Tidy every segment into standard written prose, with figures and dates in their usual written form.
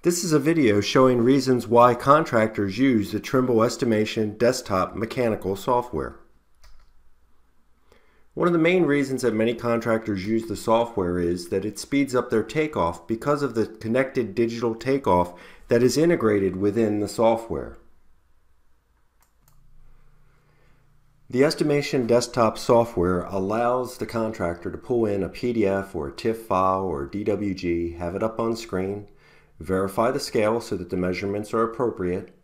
This is a video showing reasons why contractors use the Trimble Estimation Desktop Mechanical software. One of the main reasons that many contractors use the software is that it speeds up their takeoff because of the connected digital takeoff that is integrated within the software. The Estimation Desktop software allows the contractor to pull in a PDF or a TIFF file or a DWG, have it up on screen, verify the scale so that the measurements are appropriate,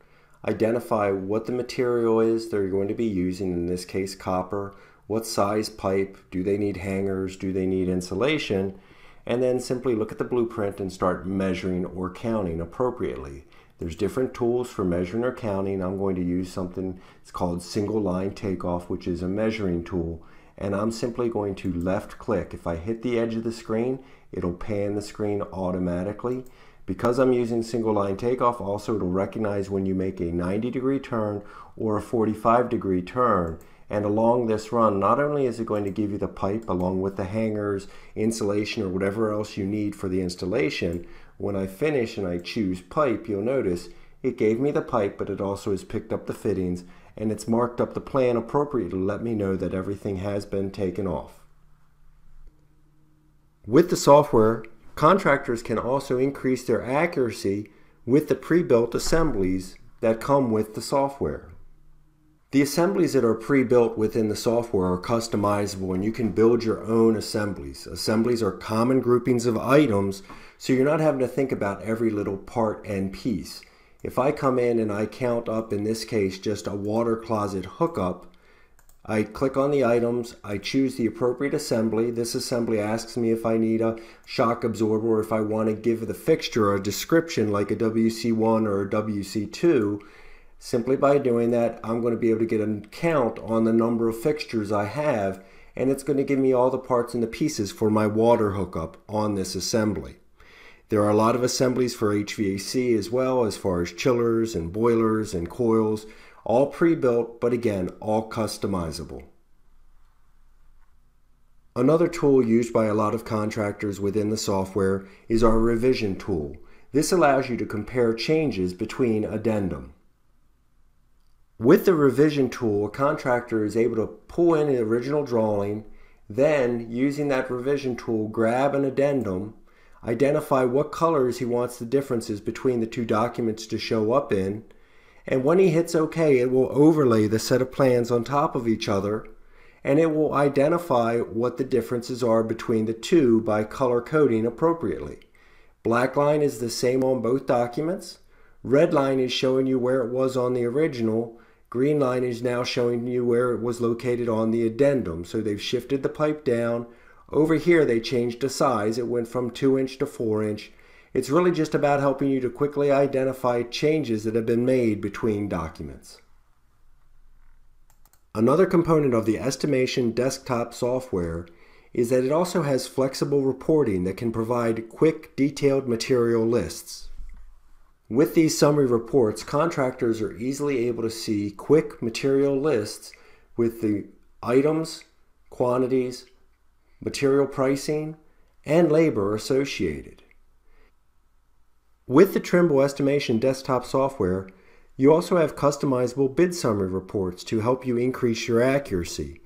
identify what the material is they're going to be using, in this case copper, what size pipe, do they need hangers, do they need insulation, and then simply look at the blueprint and start measuring or counting appropriately. There's different tools for measuring or counting. I'm going to use something, it's called single line takeoff, which is a measuring tool, and I'm simply going to left click. If I hit the edge of the screen, it'll pan the screen automatically. Because I'm using single line takeoff, also it'll recognize when you make a 90-degree turn or a 45-degree turn. And along this run, not only is it going to give you the pipe along with the hangers, insulation, or whatever else you need for the installation, when I finish and I choose pipe, you'll notice it gave me the pipe, but it also has picked up the fittings and it's marked up the plan appropriately to let me know that everything has been taken off. With the software, contractors can also increase their accuracy with the pre-built assemblies that come with the software. The assemblies that are pre-built within the software are customizable, and you can build your own assemblies. Assemblies are common groupings of items, so you're not having to think about every little part and piece. If I come in and I count up, in this case, just a water closet hookup, I click on the items, I choose the appropriate assembly. This assembly asks me if I need a shock absorber or if I want to give the fixture a description like a WC1 or a WC2. Simply by doing that, I'm going to be able to get a count on the number of fixtures I have, and it's going to give me all the parts and the pieces for my water hookup on this assembly. There are a lot of assemblies for HVAC as well, as far as chillers and boilers and coils, all pre-built, but again, all customizable. Another tool used by a lot of contractors within the software is our revision tool. This allows you to compare changes between addendum. With the revision tool, a contractor is able to pull in the original drawing, then using that revision tool, grab an addendum, identify what colors he wants the differences between the two documents to show up in, and when he hits OK, it will overlay the set of plans on top of each other, and it will identify what the differences are between the two by color coding appropriately. Black line is the same on both documents. Red line is showing you where it was on the original. Green line is now showing you where it was located on the addendum. So they've shifted the pipe down. Over here they changed the size. It went from 2-inch to 4-inch. It's really just about helping you to quickly identify changes that have been made between documents. Another component of the Estimation Desktop software is that it also has flexible reporting that can provide quick, detailed material lists. With these summary reports, contractors are easily able to see quick material lists with the items, quantities, material pricing, and labor associated. With the Trimble Estimation Desktop software, you also have customizable bid summary reports to help you increase your accuracy.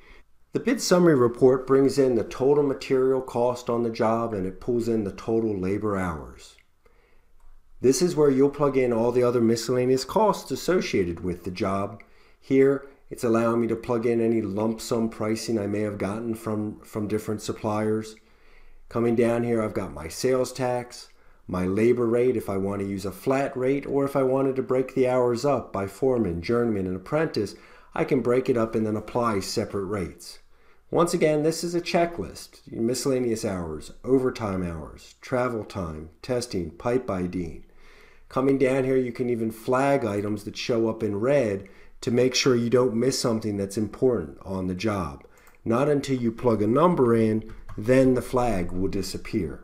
The bid summary report brings in the total material cost on the job, and it pulls in the total labor hours. This is where you'll plug in all the other miscellaneous costs associated with the job. Here, it's allowing me to plug in any lump sum pricing I may have gotten from different suppliers. Coming down here, I've got my sales tax, my labor rate if I want to use a flat rate, or if I wanted to break the hours up by foreman, journeyman, and apprentice, I can break it up and then apply separate rates. Once again, this is a checklist: miscellaneous hours, overtime hours, travel time, testing, pipe IDing. Coming down here, you can even flag items that show up in red to make sure you don't miss something that's important on the job. Not until you plug a number in, then the flag will disappear.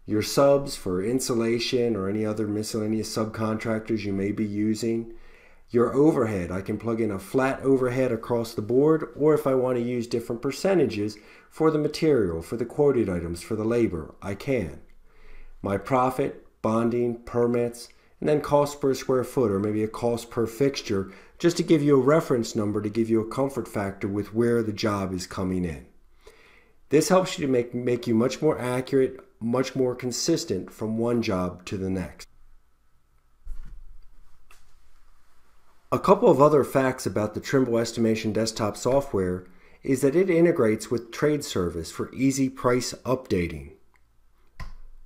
Your subs for insulation or any other miscellaneous subcontractors you may be using. Your overhead, I can plug in a flat overhead across the board, or if I want to use different percentages for the material, for the quoted items, for the labor, I can. My profit, bonding, permits, and then cost per square foot or maybe a cost per fixture, just to give you a reference number to give you a comfort factor with where the job is coming in. This helps you to make you much more accurate, much more consistent from one job to the next. A couple of other facts about the Trimble Estimation Desktop software is that it integrates with Trade Service for easy price updating.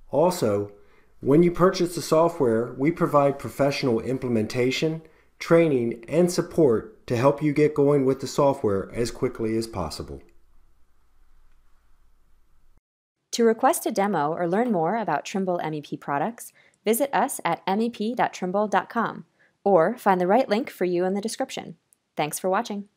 Also, when you purchase the software, we provide professional implementation, training, and support to help you get going with the software as quickly as possible. To request a demo or learn more about Trimble MEP products, visit us at mep.trimble.com or find the right link for you in the description. Thanks for watching.